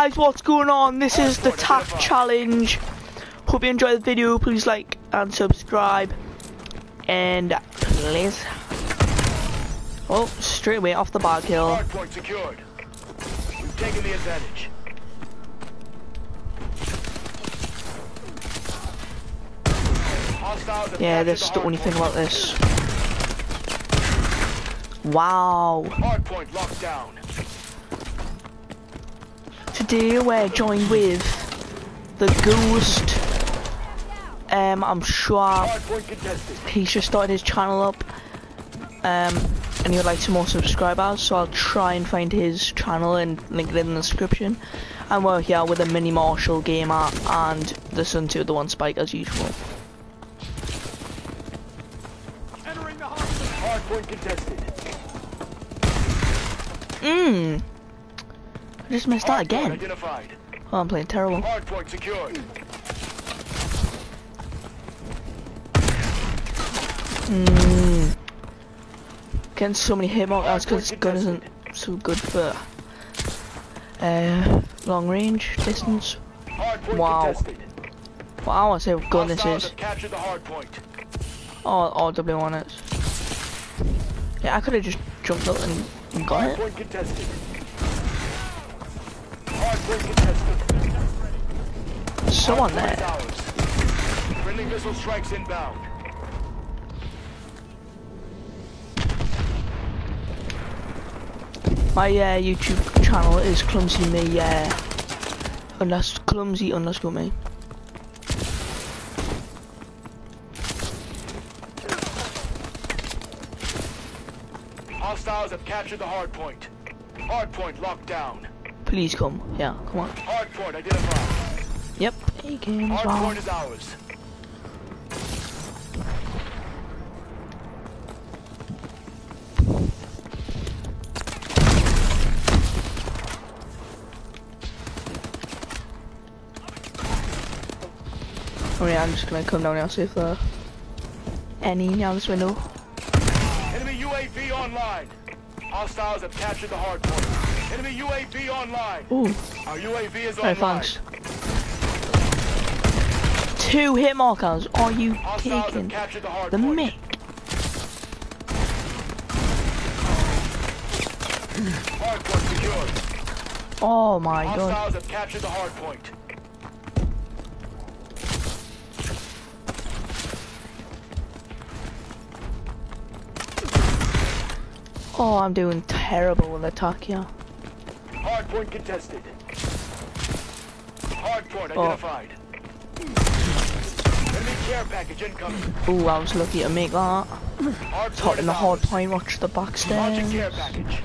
Guys, what's going on? This is the TAC challenge. Hope you enjoyed the video. Please like and subscribe. And please. Oh, straight away off the bar kill. Hardpoint secured. We've taken the advantage. Yeah, that's the only thing about this. Wow. Hardpoint locked down. Today we're joined with the Ghost. I'm sure he's just started his channel up. And he would like some more subscribers, so I'll try and find his channel and link it in the description. And we're here with a Mini Marshall Gamer and the Sun2, the one Spike as usual. Entering the hardpoint contested. I just missed that again. Identified. Oh, I'm playing terrible. Hardpoint secured. Getting so many hit markers because this gun isn't so good for long range distance. Wow. Wow, I say what gun this is. Oh, RW1 is. Yeah, I could have just jumped up and got it. Someone there. Friendly missile strikes inbound. My YouTube channel is clumsy me clumsy underscore me. Hostiles have captured the hardpoint. Hardpoint locked down. Please come. Yeah, come on. Hardpoint identified. Yep, he came as well. Hardpoint is ours. Oh yeah, I'm just gonna come down here and see if there are any down this window. Enemy UAV online. Hostiles have captured the hardpoint. Enemy UAV online. Ooh. Our UAV is Hey, online. thanks. 2 hit markers. Are you Hostiles have taking captured the hardpoint. the mic? Hardpoint secured. Oh my god. Hostiles have captured the hardpoint. Oh, I'm doing terrible with attack here. Hardpoint contested. Hardpoint identified. Enemy care package incoming. Ooh, I was lucky to make that. Top in the hard point, watch the back Launching stairs. care package.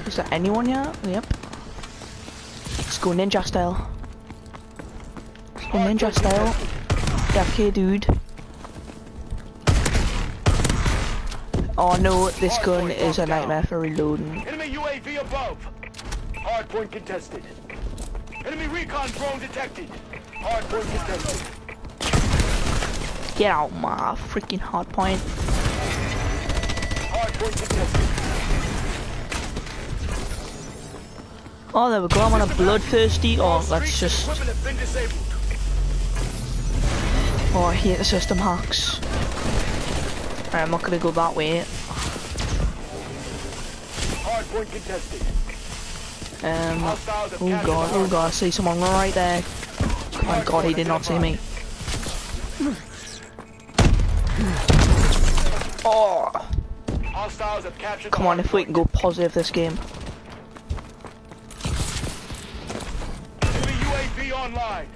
Is there anyone yet? Yep. Let's go ninja style. Let's go ninja style. Yeah, okay, dude. Oh no, this gun is a nightmare for reloading. Enemy UAV above. Hardpoint contested. Enemy recon drone detected. Hardpoint contested. Get out my freaking hard point. Hardpoint contested. Oh, there we go, I'm on a bloodthirsty. Oh, let's just. Equipment have been disabled. Oh, I hate the system hacks. Alright, I'm not gonna go that way. Hardpoint contested. Oh god, I see someone right there. Oh my god, he did not see me. Oh! Hostiles have captured. Come on, if we can go positive this game. Enemy UAV online.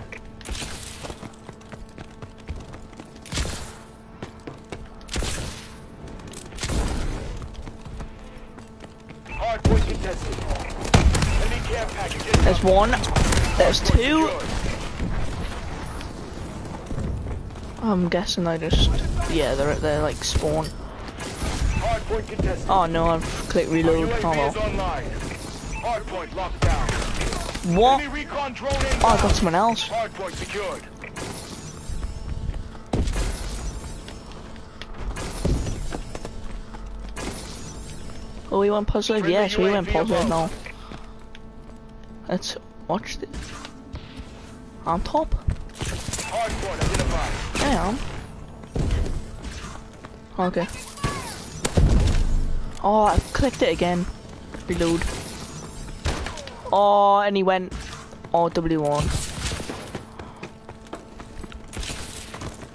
Hardpoint contested. Enemy care package incoming. There's one. There's 2. I'm guessing I just. Yeah, they're like spawn. Hardpoint contested. Oh no, I've clicked reload. Oh UAV is well. online. Hardpoint locked down. What? Enemy recon drone Oh, I inbound. got someone else. Hardpoint secured. Oh, we went positive? Yes, we went positive now. Let's Watch this. On top. Hardpoint identified. Damn. Okay. Oh, I clicked it again. Reload. Oh, and he went RW1.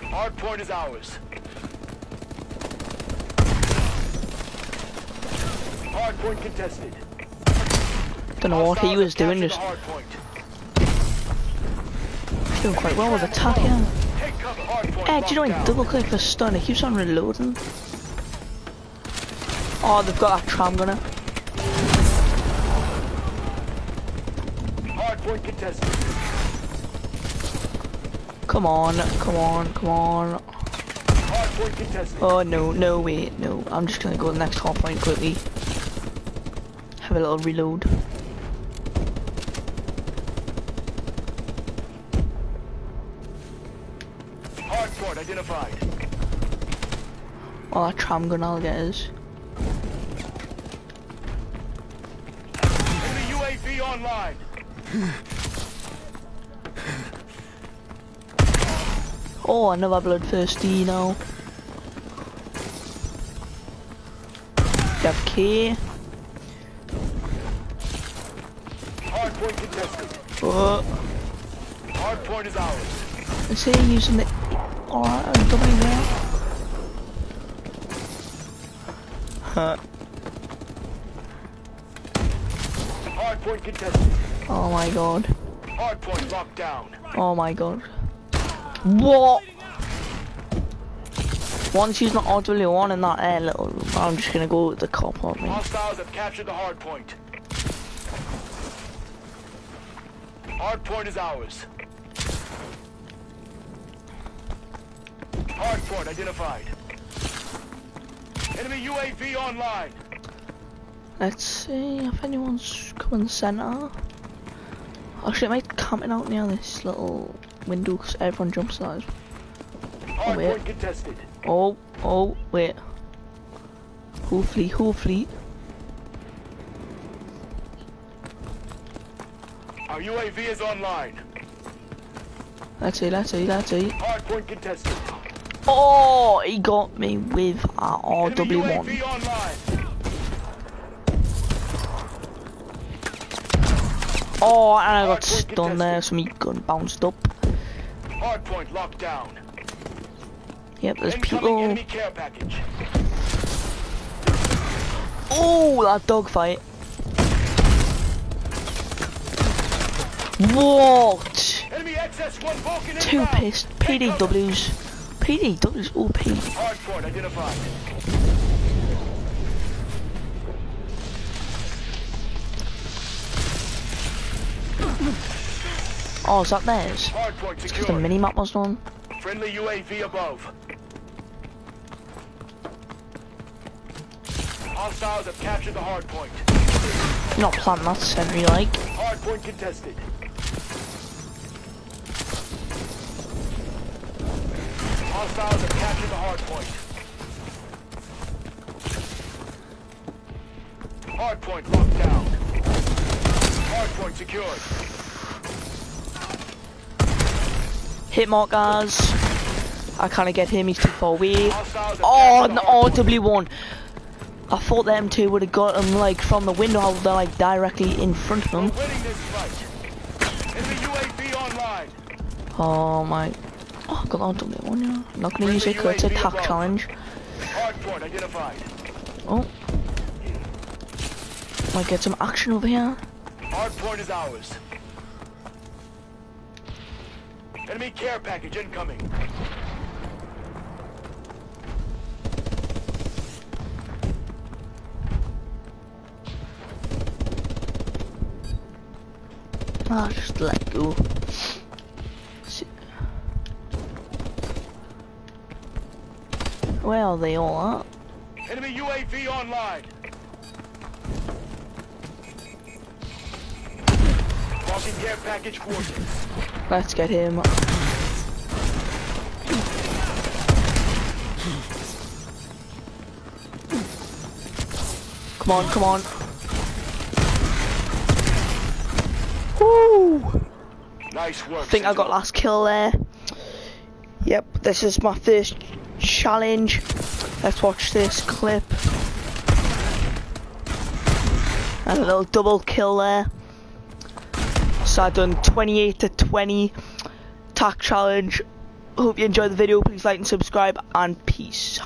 Hardpoint is ours. Hardpoint contested. Don't know what he was doing, just Hardpoint. doing quite well with attack, yeah. Take cover. Hardpoint Eh, do you know locked when down. double click the stun, it keeps on reloading? Oh, they've got that tram gunner. Hardpoint contested. Come on, come on, come on. Hardpoint contested. Oh no, no, wait, no. I'm just gonna go to the next hard point quickly. Have a little reload. Hardpoint identified. Oh, that tram gun I'll get is. Enemy UAV online. Oh, another bloodthirsty now. FK. Hardpoint contested. Oh, Hardpoint is ours. is he using the W there? Huh. Hardpoint contested. Oh my god. Hardpoint locked down. Oh my god. What? Once he's not RW1 in that air little room, I'm just gonna go with the cop on me. Hostiles have captured the hardpoint. Hardpoint is ours. Hardpoint identified. Enemy UAV online. Let's see if anyone's coming center. Actually, it might camping out near this little window because everyone jumps out. Oh, wait. Hardpoint contested. Oh, wait. Hopefully. Our UAV is online. Let's see. Hardpoint contested. Oh, he got me with our Enemy RW1. UAV online. Oh, and I got Hardpoint stunned there, contested. so my gun bounced up. Hardpoint locked down. Yep, there's Incoming people. enemy care package. Oh, that dogfight. What? Enemy XS-1 Vulcan Two inbound. pissed. PDWs. PDWs OP. Hardpoint identified. Oh, is that theirs? Hardpoint Because the secured. mini-map was done. Friendly UAV above. Hostiles have captured the hardpoint. You're not planting that sentry like. Hardpoint contested. Hostiles have captured the hardpoint. Hardpoint locked down. Hardpoint secured. Hit mark, guys. I can't get him, he's too far away. Hostiles have Oh, captured an the hardpoint. RW1. I thought them two would have got him like from the window, how they're like directly in front of We're him. winning this fight. Enemy UAV online. Oh my. Oh, I got RW1, yeah. I'm not gonna use it because it's a UAV attack above. challenge. Hardpoint identified. Oh. Might get some action over here. Hardpoint is ours. Enemy care package incoming. Ah, just let go. See- Where are they all at? Enemy UAV online. Marking care package coordinates. Let's get him. Come on. Woo! Nice work. I think I got last kill there. Yep, this is my first challenge. Let's watch this clip. And a little double kill there. So I've done 28 to 20 tac challenge. Hope you enjoyed the video. Please like and subscribe, and peace.